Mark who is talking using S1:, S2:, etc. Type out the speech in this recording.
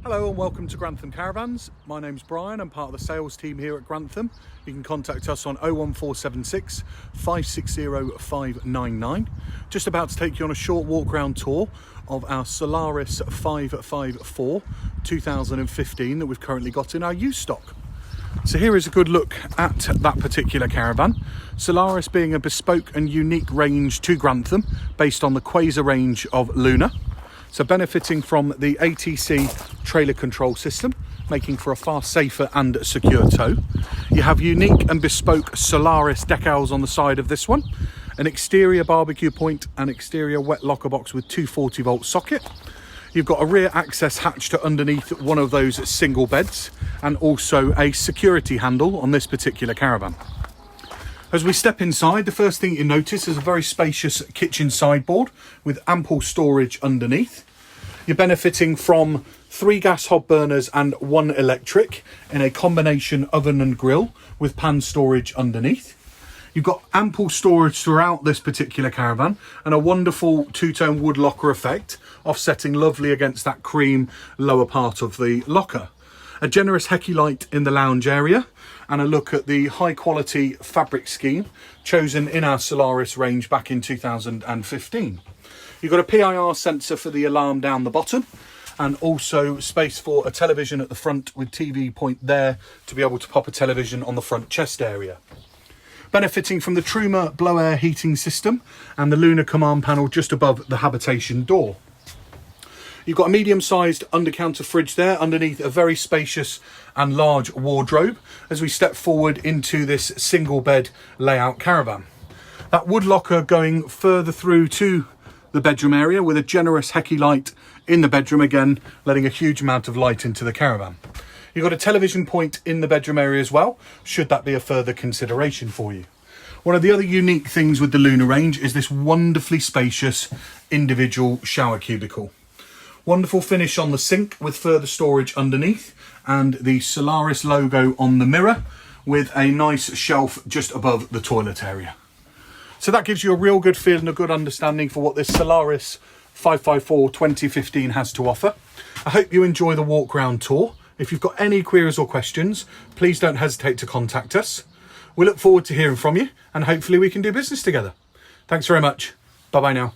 S1: Hello and welcome to Grantham Caravans. My name's Brian, I'm part of the sales team here at Grantham. You can contact us on 01476 560 599. Just about to take you on a short walk around tour of our Solaris 554 2015 that we've currently got in our used stock. So here is a good look at that particular caravan. Solaris being a bespoke and unique range to Grantham based on the Quasar range of Lunar. So benefiting from the ATC trailer control system, making for a far safer and secure tow. You have unique and bespoke Solaris decals on the side of this one, an exterior barbecue point and exterior wet locker box with 240-volt socket. You've got a rear access hatch to underneath one of those single beds and also a security handle on this particular caravan. As we step inside, the first thing you notice is a very spacious kitchen sideboard with ample storage underneath. You're benefiting from 3 gas hob burners and 1 electric in a combination oven and grill with pan storage underneath. You've got ample storage throughout this particular caravan and a wonderful two-tone wood locker effect, offsetting lovely against that cream lower part of the locker. A generous Hecky light in the lounge area and a look at the high quality fabric scheme chosen in our Solaris range back in 2015. You've got a PIR sensor for the alarm down the bottom and also space for a television at the front with TV point there to be able to pop a television on the front chest area. Benefiting from the Truma blow air heating system and the Lunar command panel just above the habitation door. You've got a medium-sized under-counter fridge there underneath a very spacious and large wardrobe as we step forward into this single bed layout caravan. That wood locker going further through to the bedroom area with a generous Hecky light in the bedroom, again letting a huge amount of light into the caravan. You've got a television point in the bedroom area as well, should that be a further consideration for you. One of the other unique things with the Lunar range is this wonderfully spacious individual shower cubicle. Wonderful finish on the sink with further storage underneath and the Solaris logo on the mirror with a nice shelf just above the toilet area. So that gives you a real good feel and a good understanding for what this Solaris 554 2015 has to offer. I hope you enjoy the walk round tour. If you've got any queries or questions, please don't hesitate to contact us. We look forward to hearing from you and hopefully we can do business together. Thanks very much. Bye bye now.